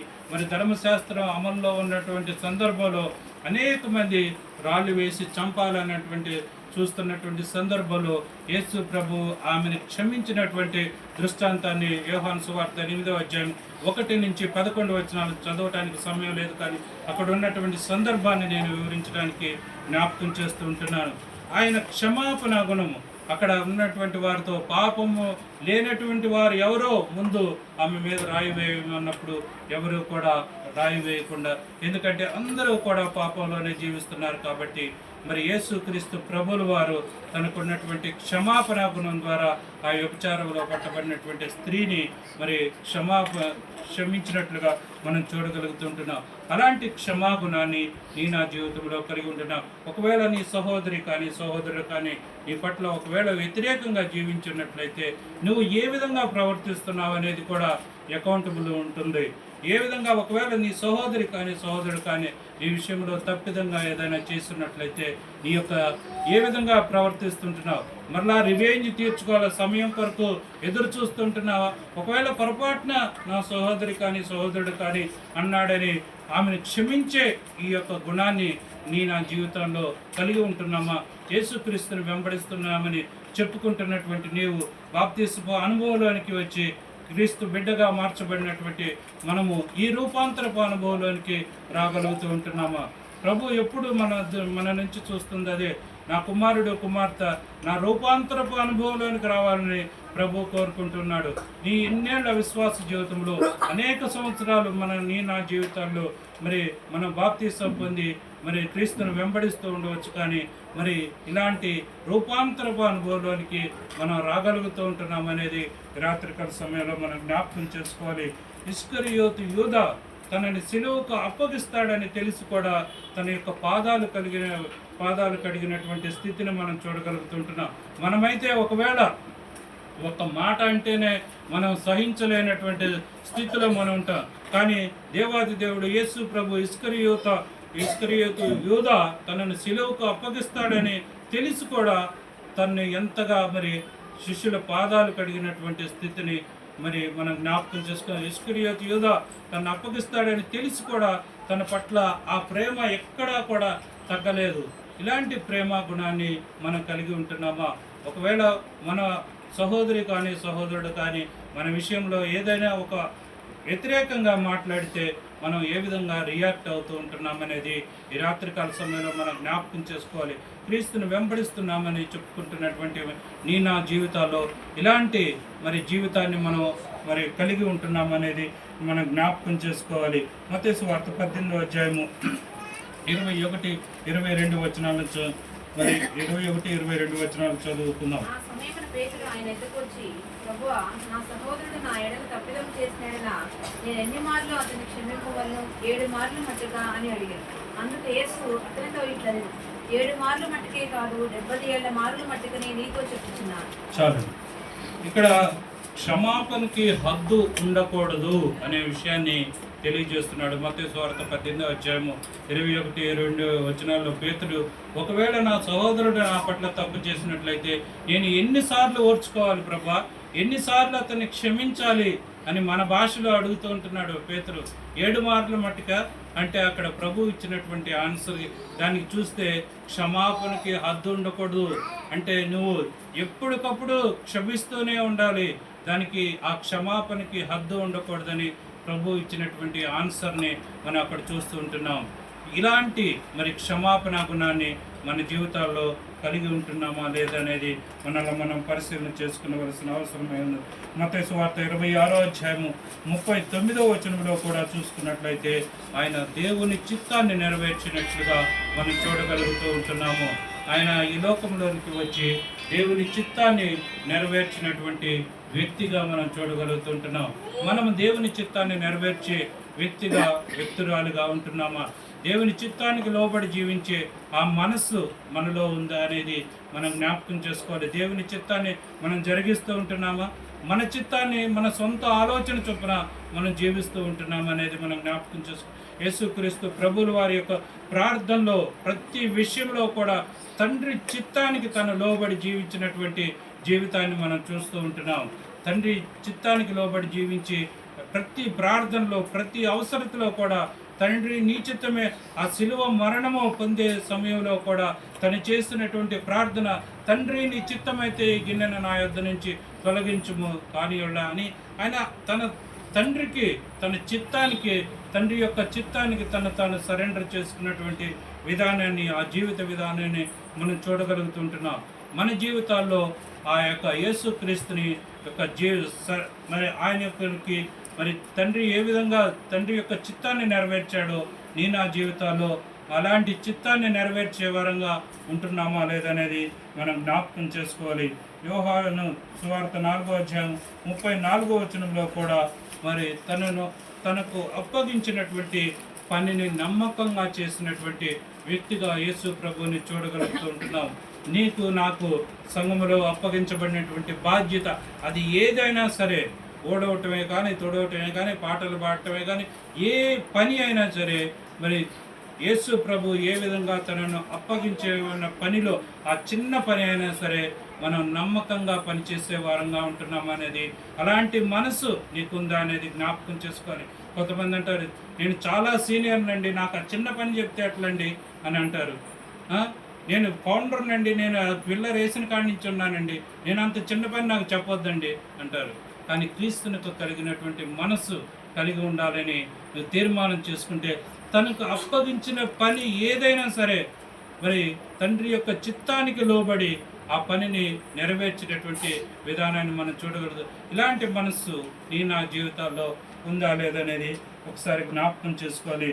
ధర్మశాస్త్రం అమల్లో ఉన్నటువంటి సందర్భంలో అనేక మంది రాళ్ళు వేసి చంపాలన్నటువంటి చూస్తున్నటువంటి సందర్భంలో యేసు ప్రభు ఆమెను క్షమించినటువంటి దృష్టాంతాన్ని యోహాను సువార్త 8వ అధ్యాయం 1 నుంచి 11 వచనాలు చదవటానికి సమయం లేదు, కానీ అక్కడ ఉన్నటువంటి సందర్భాన్ని నేను వివరించడానికి జ్ఞాపకం చేస్తూ ఉంటున్నాను. ఆయన క్షమాపణ గుణము అక్కడ ఉన్నటువంటి వారితో పాపము లేనటువంటి వారు ఎవరో ముందు ఆమె మీద రాయి వేయమన్నప్పుడు ఎవరు కూడా రాయి వేయకుండా, ఎందుకంటే అందరూ కూడా పాపంలోనే జీవిస్తున్నారు. కాబట్టి యేసుక్రీస్తు ప్రభువుల వారు తనకున్నటువంటి క్షమాపణ గుణం ద్వారా ఆ వ్యభిచారంలో పట్టబడినటువంటి స్త్రీని క్షమించినట్లుగా మనం చూడగలుగుతుంటున్నాం. అలాంటి క్షమాగుణాన్ని నా జీవితంలో కలిగి ఉంటున్నాం. ఒకవేళ నీ సహోదరి కానీ సహోదరుడు కానీ నీ పట్ల ఒకవేళ వ్యతిరేకంగా జీవించినట్లయితే నువ్వు ఏ విధంగా ప్రవర్తిస్తున్నావు అనేది కూడా అకౌంటబుల్ ఉంటుంది. ఏ విధంగా ఒకవేళ నీ సహోదరి కానీ సహోదరుడు కానీ ఈ విషయంలో తప్పిదంగా ఏదైనా చేస్తున్నట్లయితే నీ యొక్క ఏ విధంగా ప్రవర్తిస్తుంటున్నావు? రివెంజ్ తీర్చుకోవాల సమయం కొరకు ఎదురు చూస్తుంటున్నావా? ఒకవేళ పొరపాటున నా సహోదరి కానీ సహోదరుడు కానీ అన్నాడని ఆమెను క్షమించే ఈ యొక్క గుణాన్ని నా జీవితంలో కలిగి ఉంటున్నామా? యేసుక్రీస్తుని వెంబడిస్తున్నామని చెప్పుకుంటున్నటువంటి నీవు బాప్తిస్మ అనుభవంలోనికి వచ్చి క్రీస్తు బిడ్డగా మార్చబడినటువంటి మనము ఈ రూపాంతరపు అనుభవంలోనికి రాగలుగుతూ ఉంటున్నామా? ప్రభు ఎప్పుడు మన నుంచి చూస్తుంది అదే. నా కుమారుడు కుమార్తె నా రూపాంతరపు అనుభవంలోనికి రావాలని ప్రభు కోరుకుంటున్నాడు. నీ ఇన్నేళ్ల విశ్వాస జీవితంలో అనేక సంవత్సరాలు నా జీవితాల్లో మరి మనం బాప్తీసం పొంది మరి క్రీస్తును వెంబడిస్తూ ఉండవచ్చు, కానీ మరి ఇలాంటి రూపాంతరపు అనుభవంలోనికి మనం రాగలుగుతూ ఉంటున్నాం అనేది రాత్రికాల సమయంలో మనం జ్ఞాపకం చేసుకోవాలి. ఇస్కరియోతు యూదా తనని సిలువకు అప్పగిస్తాడని తెలిసి కూడా తన యొక్క పాదాలు కడిగినటువంటి స్థితిని మనం చూడగలుగుతుంటున్నాం. మనమైతే ఒకవేళ ఒక మాట అంటేనే మనం సహించలేనటువంటి స్థితిలో మనం ఉంటాం, కానీ దేవాది దేవుడు యేసు ప్రభు ఇస్కరియోతు యూదా తనను సిలువకు అప్పగిస్తాడని తెలిసి కూడా తనని ఎంతగా మరి శిష్యుల పాదాలు కడిగినటువంటి స్థితిని మరి మనం జ్ఞాపకం చేసుకోవాలి. ఇస్కరియోతు యూదా తను అప్పగిస్తాడని తెలిసి కూడా తన పట్ల ఆ ప్రేమ ఎక్కడా కూడా తగ్గలేదు. ఇలాంటి ప్రేమ గుణాన్ని మనం కలిగి ఉంటున్నామా? ఒకవేళ మన సహోదరి కానీ సహోదరుడు కానీ మన విషయంలో ఏదైనా ఒక వ్యతిరేకంగా మాట్లాడితే మనం ఏ విధంగా రియాక్ట్ అవుతూ ఉంటున్నామనేది ఈ రాత్రికాల సమయంలో మనం జ్ఞాపకం చేసుకోవాలి. క్రీస్తుని వెంబడిస్తున్నామని చెప్పుకుంటున్నటువంటి నా జీవితాల్లో ఇలాంటి మరి జీవితాన్ని మనం మరి కలిగి ఉంటున్నామనేది మనం జ్ఞాపకం చేసుకోవాలి. మత్తయి సువార్త 18వ అధ్యాయము 21-22 వచనాలు మరి 21-22 వచనాలు చదువుకుందాం. ఆ సమయమున పేతురు ఆయన ఎద్దకు వచ్చి, ప్రభువా, నా సహోదరుడు నా ఎడల తప్పిదం చేసినడన నేను ఎన్ని మార్లు అతన్ని క్షమింపవలను? 7 మార్లు మట్టుగా అని అడిగాడు. అందుకు యేసు అతనితో ఇట్లనెను, 7 మార్లు మట్టుకే కాదు, 77 మార్లు మట్టుకనే నీతో చెప్పుచున్నాను. చాలు. ఇక్కడ క్షమాపణకి హద్దు ఉండకూడదు అనే విషయాన్ని తెలియజేస్తున్నాడు. మత్తయి సువార్త 18వ అధ్యాయము 21-22 వచనాల్లో పేతుడు, ఒకవేళ నా సహోదరుడు నా పట్ల తప్పు చేసినట్లయితే నేను ఎన్నిసార్లు ఓర్చుకోవాలి ప్రభా, ఎన్నిసార్లు అతన్ని క్షమించాలి అని మన భాషలో అడుగుతూ ఉంటున్నాడు పేతురు. 7 మార్లు మట్టుక అంటే అక్కడ ప్రభు ఇచ్చినటువంటి ఆన్సర్ దానికి చూస్తే క్షమాపణకి హద్దు ఉండకూడదు అంటే నువ్వు ఎప్పటికప్పుడు క్షమిస్తూనే ఉండాలి, దానికి ఆ క్షమాపణకి హద్దు ఉండకూడదని ప్రభు ఇచ్చినటువంటి ఆన్సర్ని మనం అక్కడ చూస్తూ ఉంటున్నాం. ఇలాంటి మరి క్షమాపణ గుణాన్ని మన జీవితాల్లో కలిగి ఉంటున్నామా లేదనేది మనల్ని మనం పరిశీలన చేసుకునవలసిన అవసరమై ఉంది. మత్తయి సువార్త 26వ అధ్యాయము 39వ వచనంలో కూడా చూసుకున్నట్లయితే ఆయన దేవుని చిత్తాన్ని నెరవేర్చినట్లుగా మనం చూడగలుగుతూ ఉంటున్నాము. ఆయన ఈ లోకంలోనికి వచ్చి దేవుని చిత్తాన్ని నెరవేర్చినటువంటి వ్యక్తిగా మనం చూడగలుగుతుంటున్నాం. మనం దేవుని చిత్తాన్ని నెరవేర్చే వ్యక్తురాలుగా ఉంటున్నామా? దేవుని చిత్తానికి లోబడి జీవించే ఆ మనస్సు మనలో ఉందా అనేది మనం జ్ఞాపకం చేసుకోవాలి. దేవుని చిత్తాన్ని మనం జరిగిస్తూ ఉంటున్నామా? మన చిత్తాన్ని మన సొంత ఆలోచన చొప్పున మనం జీవిస్తూ ఉంటున్నామా అనేది మనం జ్ఞాపకం చేసుకోవాలి. యేసుక్రీస్తు ప్రభువుల వారి యొక్క ప్రార్థనలో ప్రతి విషయంలో కూడా తండ్రి చిత్తానికి తను లోబడి జీవించినటువంటి జీవితాన్ని మనం చూస్తూ ఉంటున్నాం. తండ్రి చిత్తానికి లోబడి జీవించి ప్రతి ప్రార్థనలో ప్రతి అవసరతలో కూడా తండ్రి నీ చిత్తమే, ఆ శిలువ మరణము పొందే సమయంలో కూడా తను చేస్తున్నటువంటి ప్రార్థన, తండ్రి నీ చిత్తమైతే ఈ గిన్నెను నా యొద్ద నుంచి తొలగించుము కానియుళ్ళ అని ఆయన తన తండ్రికి తండ్రి యొక్క చిత్తానికి తాను సరెండర్ చేసుకున్నటువంటి విధానాన్ని, ఆ జీవిత విధానాన్ని మనం చూడగలుగుతుంటున్నాం. మన జీవితాల్లో ఆ యొక్క యేసుక్రీస్తుని యొక్క మరి ఆయన యొక్కకి మరి తండ్రి ఏ విధంగా తండ్రి యొక్క చిత్తాన్ని నెరవేర్చాడో నా జీవితాల్లో అలాంటి చిత్తాన్ని నెరవేర్చే వరంగా ఉంటున్నామా లేదనేది మనం జ్ఞాపకం చేసుకోవాలి. యోహాను సువార్త 4వ అధ్యాయం 34వ వచనంలో కూడా మరి తనకు అప్పగించినటువంటి పనిని నమ్మకంగా చేసినటువంటి వ్యక్తిగా యేసు ప్రభువుని చూడగలుగుతూ ఉంటున్నాం. నీకు నాకు సంఘములో అప్పగించబడినటువంటి బాధ్యత అది ఏదైనా సరే, ఓడవటమే కానీ తొడవటమే కానీ పాటలు పాడటమే కానీ ఏ పని అయినా సరే, మరి యేసు ప్రభు ఏ విధంగా తనను అప్పగించే పనిలో ఆ చిన్న పని అయినా సరే మనం నమ్మకంగా పనిచేసే వారంగా ఉంటున్నాం అనేది, అలాంటి మనసు నీకుందా అనేది జ్ఞాపకం చేసుకోవాలి. కొంతమంది అంటారు, నేను చాలా సీనియర్ నండి, నాకు ఆ చిన్న పని చెప్తే ఎట్లండి అని అంటారు. నేను ఫౌండర్ నండి, నేను పిల్లర్ వేసిన కాడి నుంచి ఉన్నానండి, నేను అంత చిన్న పని నాకు చెప్పొద్దండి అంటారు. కానీ క్రీస్తునితో కలిగినటువంటి మనస్సు కలిగి ఉండాలని తీర్మానం చేసుకుంటే తనకు అప్పగించిన పని ఏదైనా సరే మరి తండ్రి యొక్క చిత్తానికి లోబడి ఆ పనిని నెరవేర్చేటటువంటి విధానాన్ని మనం చూడగలదు. ఇలాంటి మనస్సు నా జీవితాల్లో ఉందా లేదనేది ఒకసారి జ్ఞాపకం చేసుకోవాలి.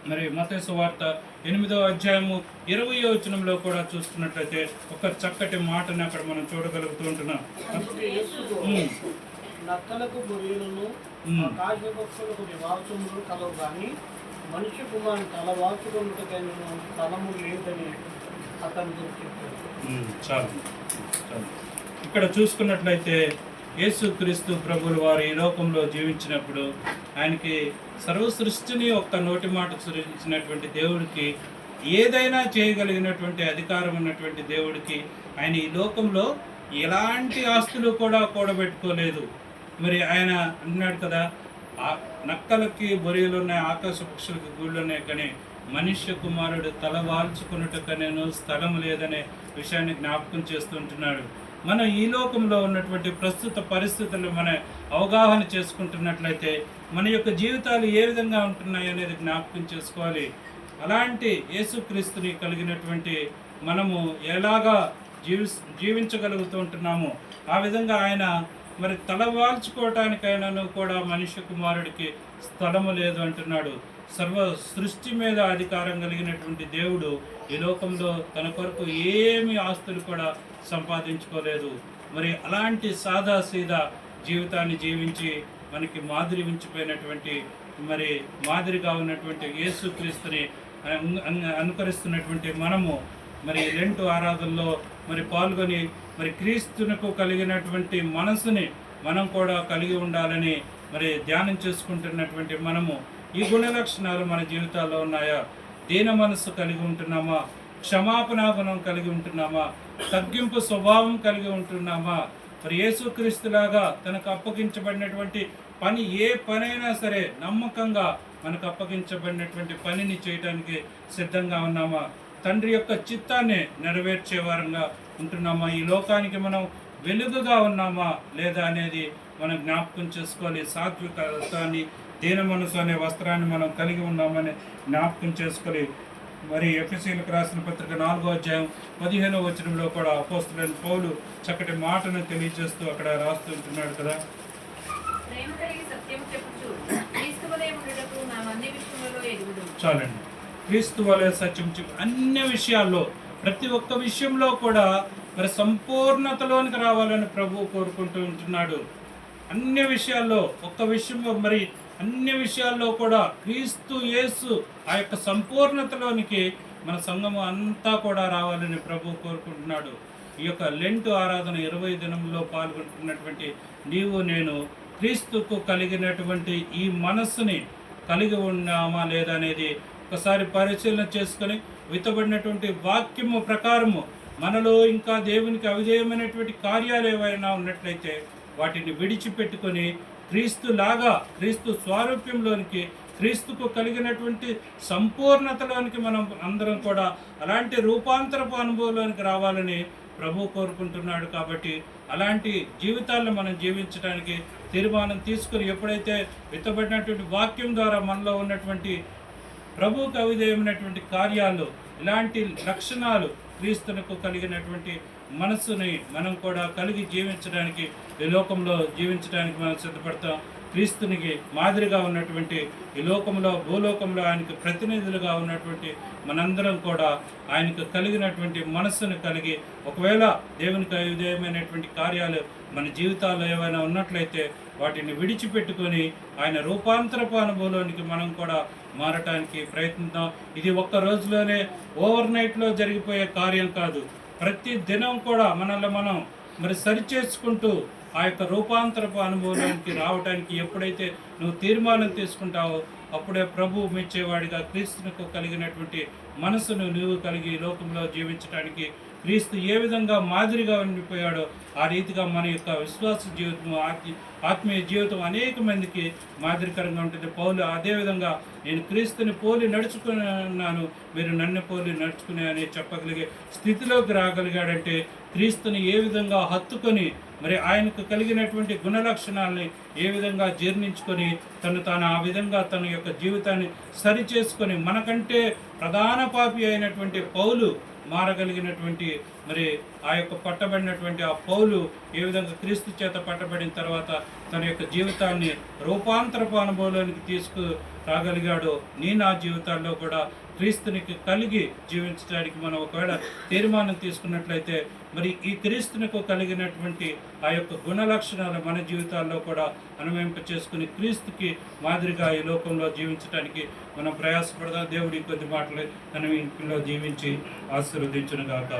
మరి మత్తయి సువార్త 8వ అధ్యాయము 20వ వచనంలో కూడా చూస్తున్నట్లయితే ఒక చక్కటి మాటని అక్కడ మనం చూడగలుగుతూ ఉంటున్నాం. నక్కలకు గొర్రెలను ఆకాశ పక్షులకు నివాసములు కలవు కానీ మనిషి కుమారుని తలవాల్చుకున్నట్టుకైన స్థలము లేదని అతను చెప్పాడు. చాలు. ఇక్కడ చూసుకున్నట్లయితే యేసుక్రీస్తు ప్రభువుల వారు ఈ లోకంలో జీవించినప్పుడు ఆయనకి సర్వ సృష్టిని ఒక్క నోటి మాట సృష్టించినటువంటి దేవుడికి, ఏదైనా చేయగలిగినటువంటి అధికారం ఉన్నటువంటి దేవుడికి ఆయన ఈ లోకంలో ఎలాంటి ఆస్తులు కూడా కూడబెట్టుకోలేదు. మరి ఆయన అన్నాడు కదా, నక్కలకి బొరియలు ఉన్నాయి, ఆకాశ పక్షులకి గూళ్ళు ఉన్నాయి, కానీ మనుష్య కుమారుడు తల వాల్చుకున్నట్టుకనేను స్థలం లేదనే విషయాన్ని జ్ఞాపకం చేస్తుంటున్నాడు. మనం ఈ లోకంలో ఉన్నటువంటి ప్రస్తుత పరిస్థితులు మన అవగాహన చేసుకుంటున్నట్లయితే మన యొక్క జీవితాలు ఏ విధంగా ఉంటున్నాయి అనేది జ్ఞాపకం చేసుకోవాలి. అలాంటి యేసుక్రీస్తుని కలిగినటువంటి మనము ఎలాగా జీవించగలుగుతూ ఉంటున్నాము, ఆ విధంగా ఆయన మరి తలవాల్చుకోవటానికైనాను కూడా మనుష్య కుమారుడికి స్థలము లేదు అంటున్నాడు. సర్వ సృష్టి మీద అధికారం కలిగినటువంటి దేవుడు ఈ లోకంలో తన కొరకు ఏమి ఆస్తులు కూడా సంపాదించుకోలేదు. మరి అలాంటి సాదా సీదా జీవితాన్ని జీవించి మనకి మాదిరి ఉంచిపోయినటువంటి మరి మాదిరిగా ఉన్నటువంటి యేసుక్రీస్తుని అనుకరిస్తున్నటువంటి మనము మరి లెంటు ఆరాధనలో మరి పాల్గొని మరి క్రీస్తునకు కలిగినటువంటి మనసుని మనం కూడా కలిగి ఉండాలని మరి ధ్యానం చేసుకుంటున్నటువంటి మనము ఈ గుణ లక్షణాలు మన జీవితాల్లో ఉన్నాయా? దీన మనస్సు కలిగి ఉంటున్నామా? క్షమాపణ గుణం కలిగి ఉంటున్నామా? తగ్గింపు స్వభావం కలిగి ఉంటున్నామా? మరి యేసుక్రీస్తులాగా తనకు అప్పగించబడినటువంటి పని, ఏ పనైనా సరే నమ్మకంగా మనకు అప్పగించబడినటువంటి పనిని చేయడానికి సిద్ధంగా ఉన్నామా? తండ్రి యొక్క చిత్తాన్ని నెరవేర్చే వారంగా ఉంటున్నామా? ఈ లోకానికి మనం వెలుగుగా ఉన్నామా లేదా అనేది మనం జ్ఞాపకం చేసుకోవాలి. సాత్వికత్వాన్ని, దీన మనసు అనే వస్త్రాన్ని మనం కలిగి ఉన్నామని జ్ఞాపకం చేసుకోవాలి. మరి ఎఫెసీయులకు రాసిన పత్రిక 4వ అధ్యాయం 15వ వచనంలో కూడా అపోస్తలుడైన పౌలు చక్కటి మాటను తెలియజేస్తూ అక్కడ రాస్తుంటున్నాడు కదా. చాలండి. క్రీస్తు వలె సత్యం చెప్పు అన్ని విషయాల్లో, ప్రతి ఒక్క విషయంలో కూడా మరి సంపూర్ణతలోనికి రావాలని ప్రభువు కోరుకుంటూ ఉంటున్నాడు. అన్ని విషయాల్లో, ఒక్క విషయంలో మరి అన్ని విషయాల్లో కూడా క్రీస్తు యేసు ఆ యొక్క సంపూర్ణతలోనికి మన సంఘము అంతా కూడా రావాలని ప్రభువు కోరుకుంటున్నాడు. ఈ యొక్క లెంటు ఆరాధన 20 దినంలో పాల్గొంటున్నటువంటి నీవు నేను క్రీస్తుకు కలిగినటువంటి ఈ మనస్సుని కలిగి ఉన్నామా లేదా అనేది ఒకసారి పరిశీలన చేసుకొని, విత్తబడినటువంటి వాక్యము ప్రకారము మనలో ఇంకా దేవునికి అవిధేయమైనటువంటి కార్యాలు ఏవైనా ఉన్నట్లయితే వాటిని విడిచిపెట్టుకొని క్రీస్తులాగా, క్రీస్తు స్వారూప్యంలోనికి, క్రీస్తుకు కలిగినటువంటి సంపూర్ణతలోనికి మనం అందరం కూడా అలాంటి రూపాంతరపు అనుభవంలోనికి రావాలని ప్రభు కోరుకుంటున్నాడు. కాబట్టి అలాంటి జీవితాలను మనం జీవించడానికి తీర్మానం తీసుకుని, ఎప్పుడైతే విత్తబడినటువంటి వాక్యం ద్వారా మనలో ఉన్నటువంటి ప్రభువుకు అవిధేయమైనటువంటి కార్యాలు, ఇలాంటి లక్షణాలు, క్రీస్తునకు కలిగినటువంటి మనస్సుని మనం కూడా కలిగి జీవించడానికి, ఈ లోకంలో జీవించడానికి మనం సిద్ధపడతాం. క్రీస్తునికి మాదిరిగా ఉన్నటువంటి ఈ లోకంలో, భూలోకంలో ఆయనకు ప్రతినిధులుగా ఉన్నటువంటి మనందరం కూడా ఆయనకు కలిగినటువంటి మనస్సును కలిగి, ఒకవేళ దేవునికి అవిధేయమైనటువంటి కార్యాలు మన జీవితాల్లో ఏమైనా ఉన్నట్లయితే వాటిని విడిచిపెట్టుకొని ఆయన రూపాంతరపు అనుభవంలోనికి మనం కూడా మారటానికి ప్రయత్నిద్దాం. ఇది ఒక్క రోజులోనే, ఓవర్ నైట్లో జరిగిపోయే కార్యం కాదు. ప్రతి దినం కూడా మనల్ని మనం మరి సరిచేసుకుంటూ ఆ యొక్క రూపాంతరపు అనుభవానికి రావడానికి ఎప్పుడైతే నువ్వు తీర్మానం తీసుకుంటావో అప్పుడే ప్రభు మెచ్చేవాడిగా క్రీస్తునకు కలిగినటువంటి మనసును నువ్వు కలిగి లోకంలో జీవించడానికి, క్రీస్తు ఏ విధంగా మాదిరిగా ఉండిపోయాడో ఆ రీతిగా మన యొక్క విశ్వాస జీవితం, ఆత్మీయ జీవితం అనేక మందికి మాదిరికరంగా ఉంటుంది. పౌలు అదేవిధంగా నేను క్రీస్తుని పోలి నడుచుకున్నాను, మీరు నన్ను పోలి నడుచుకునే అని చెప్పగలిగే స్థితిలోకి రాగలిగాడంటే క్రీస్తుని ఏ విధంగా హత్తుకొని మరి ఆయనకు కలిగినటువంటి గుణలక్షణాలని ఏ విధంగా జీర్ణించుకొని తాను ఆ విధంగా తన యొక్క జీవితాన్ని సరి చేసుకొని మనకంటే ప్రధాన పాపి అయినటువంటి పౌలు మారగలిగినటువంటి మరి ఆ యొక్క పట్టబడినటువంటి ఆ పౌలు ఏ విధంగా క్రీస్తు చేత పట్టబడిన తర్వాత తన యొక్క జీవితాన్ని రూపాంతరపు అనుభవంలోనికి తీసుకు రాగలిగాడో నా జీవితాల్లో కూడా క్రీస్తునికి కలిగి జీవించడానికి మనం ఒకవేళ తీర్మానం తీసుకున్నట్లయితే మరి ఈ క్రీస్తునికి కలిగినటువంటి ఆ యొక్క గుణ లక్షణాలు మన జీవితాల్లో కూడా అనుమయింప చేసుకుని క్రీస్తుకి మాదిరిగా ఈ లోకంలో జీవించడానికి మనం ప్రయాసపడదాం. దేవుడి కొద్ది మాటలు మన ఇంట్లో జీవించి ఆశీర్వదించును గాక.